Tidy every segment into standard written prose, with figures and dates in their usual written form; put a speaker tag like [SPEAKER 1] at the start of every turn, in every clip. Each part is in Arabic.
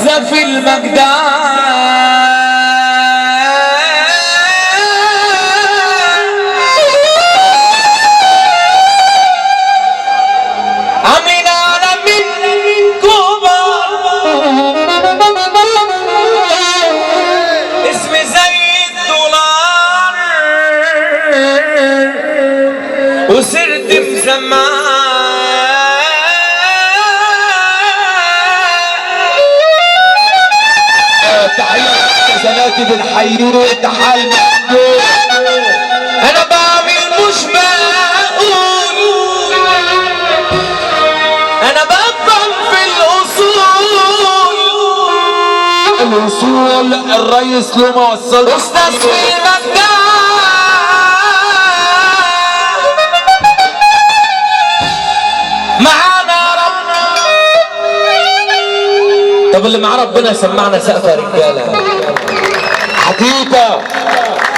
[SPEAKER 1] موظف المجدان عاملين على منكم اسم زي الدولار وسرت مسمى
[SPEAKER 2] زناتي بالحيوت تحال
[SPEAKER 1] انا بعمل مش بقول انا بفهم في
[SPEAKER 2] الاصول الريس له ما وصل
[SPEAKER 1] استاذ في المجال معانا ربنا.
[SPEAKER 2] طب اللي مع ربنا يسمعنا سقفه رجاله حقيقه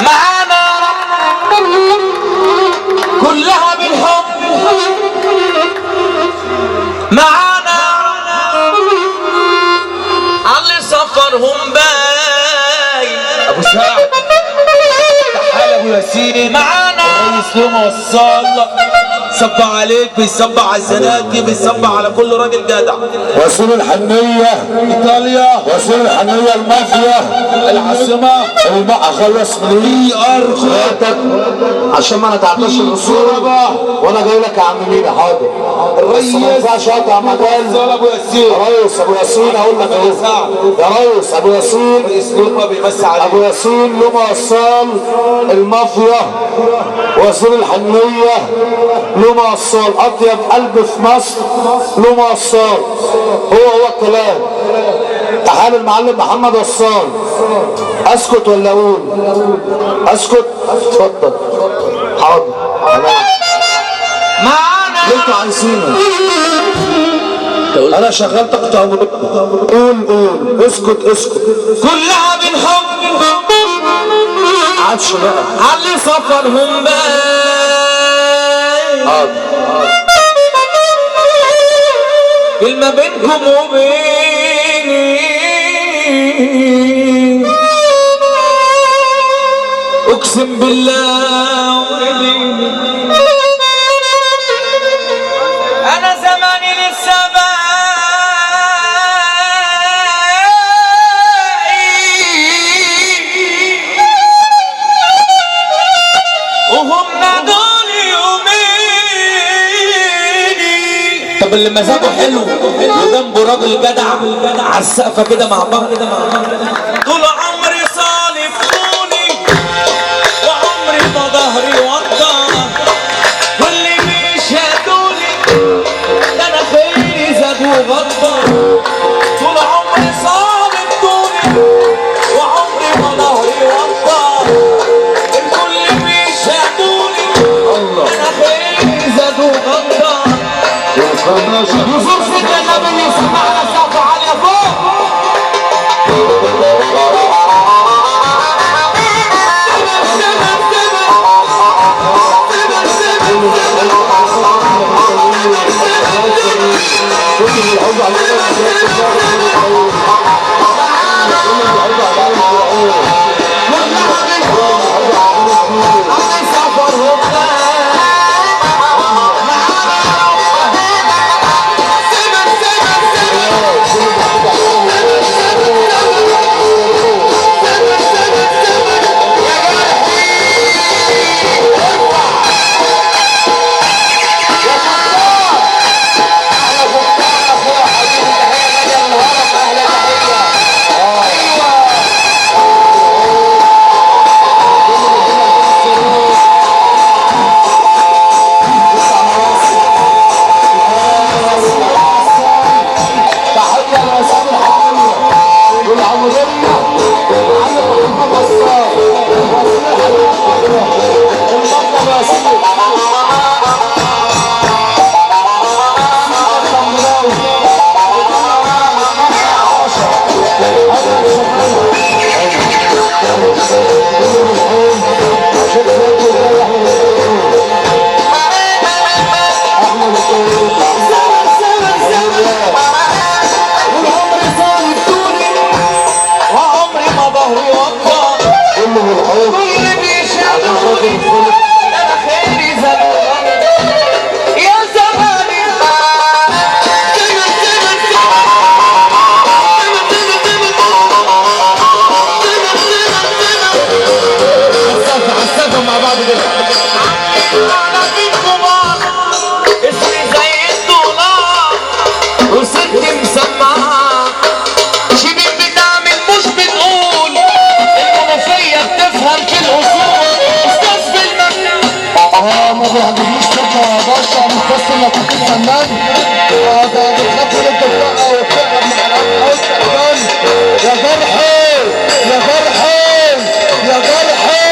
[SPEAKER 1] معانا ربنا كلها بالحب معانا علي سفرهم باي
[SPEAKER 2] ابو سعد تعال ابو ياسين
[SPEAKER 1] معانا
[SPEAKER 2] الريس له ما وصل صب عليك بيصب على الزناتي بيصب على كل راجل جدع
[SPEAKER 3] وصول الحنية ايطاليا وصول الحنية المافيا
[SPEAKER 2] العاصمه
[SPEAKER 3] اخلص من
[SPEAKER 2] اخواتك
[SPEAKER 3] عشان ما نتعطش الرسول وانا جاي لك يا عم مينا حاضر
[SPEAKER 2] الريس
[SPEAKER 3] ما ينفعش اقطع مجال
[SPEAKER 2] ابو ياسين
[SPEAKER 3] ريس ابو ياسين اقول لك اهو يا ريس ابو ياسين
[SPEAKER 2] اسلوبه بيمسي عليه
[SPEAKER 3] ابو ياسين له موصل المافيا وصول الحنية له موصل اطيب قلب في مصر له موصل هو الكلام تعال المعلم محمد وصال اسكت ولا اقول اسكت اتفضل حاضر
[SPEAKER 1] معانا
[SPEAKER 3] اللي انتوا عايزينه انا شغلتك تقول قول اسكت
[SPEAKER 1] كلها بالحب
[SPEAKER 3] عادش بقى
[SPEAKER 1] علي سفرهم باي
[SPEAKER 3] حاضر
[SPEAKER 1] كلمة بينكم وبيني اقسم بالله انا زماني لسه وهم دول يوميني.
[SPEAKER 2] طب اللي مزاجه حلو وجنبه راجل جدع على السقفه كده مع بعض
[SPEAKER 1] طول عمري صالحوني وعمري ما ظهري وطى واللي بيشهدوني ده انا خيري زاد وغطى طول عمري صالحوني وعمري ما ظهري وطى الكل بيشهدوني انا خيري زاد وغطى يوسف سيدنا النبي يسمعنا سقف عالية فوق والعمر صار الدنيا
[SPEAKER 3] تعبان بتخاف انت تقع وتقع مع الارض تعبان يا جرحي يا جرحي يا جرحي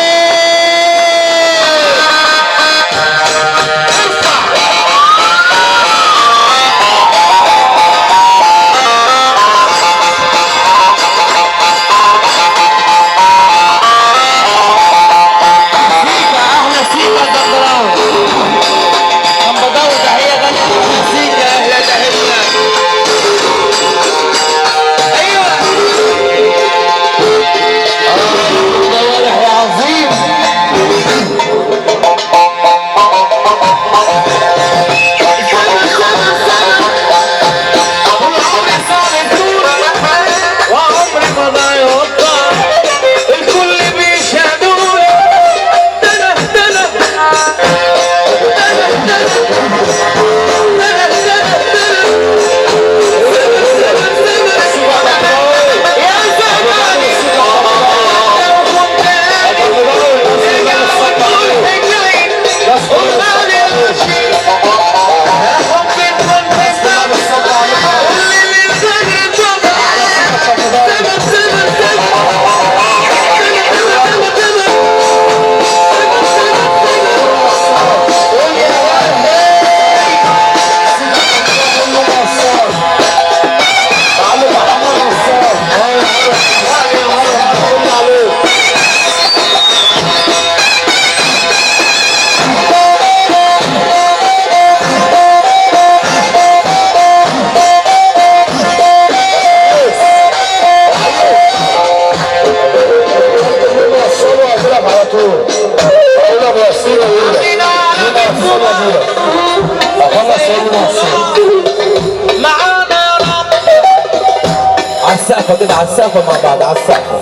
[SPEAKER 2] السقفة كده على السقفة مع بعض على السقفة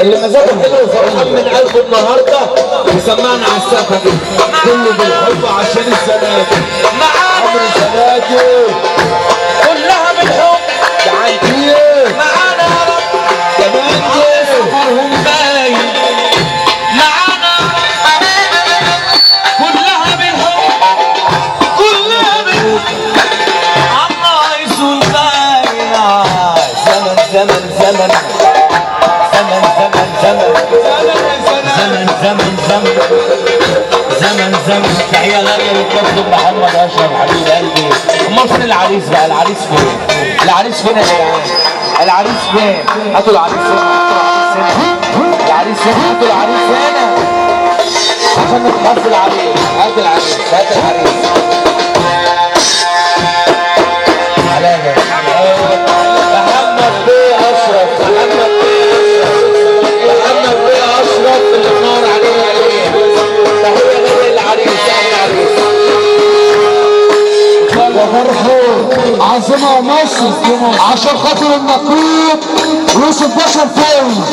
[SPEAKER 2] اللي مزاجه حلو وفرحان من قلبه النهارده يسمعنا على السقفة كده كله بالحب عشان الزناتي عمرو الزناتي
[SPEAKER 1] كلها بالحب
[SPEAKER 2] تعالي
[SPEAKER 1] معانا يا رب
[SPEAKER 2] كمان
[SPEAKER 1] صبرهم باين معانا كلها بالحب كلها بالحب الله يسول باين زمن زمن زمن زمن زمن زمن زمن زمن زمن زمن تحية غالية للكابتن محمد أشرف حبيب قلبي. أمال فين العريس بقى؟ العريس فين؟ العريس فين يا جدعان؟ العريس فين؟ هاتوا العريس هنا، العريس هنا، هاتوا العريس هنا عشان نتحفل عليه. هات العريس، هات العريس. علامة محمد بيه أشرف، محمد بيه أشرف اللي نور علينا عليه. تحية غالية للعريس، العريس
[SPEAKER 3] وفرحه عاصمة مصر عشان خاطر النقيب يوسف بشر فين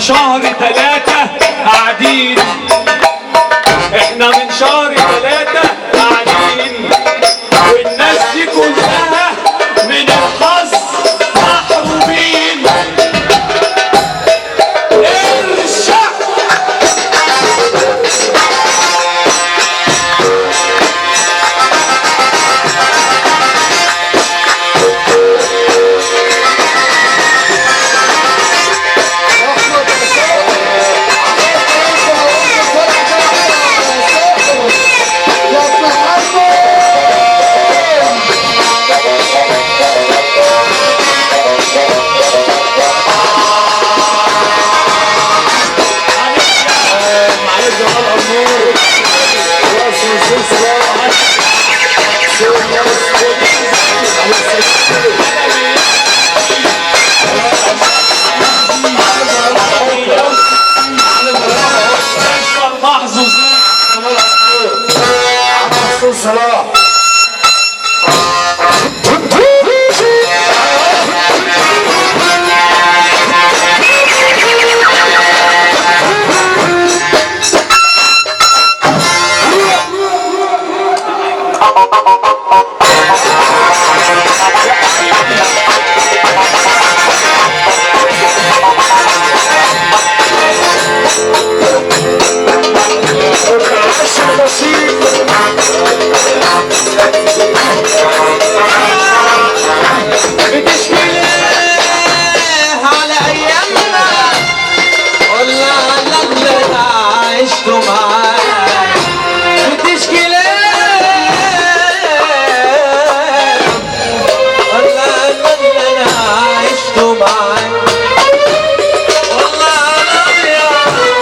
[SPEAKER 4] شهر 3 قاعدين، احنا من شهر 3 قاعدين، والناس دي كلها من الحظ محرومين. ارشع معلش يا غالي النور، راس السلسله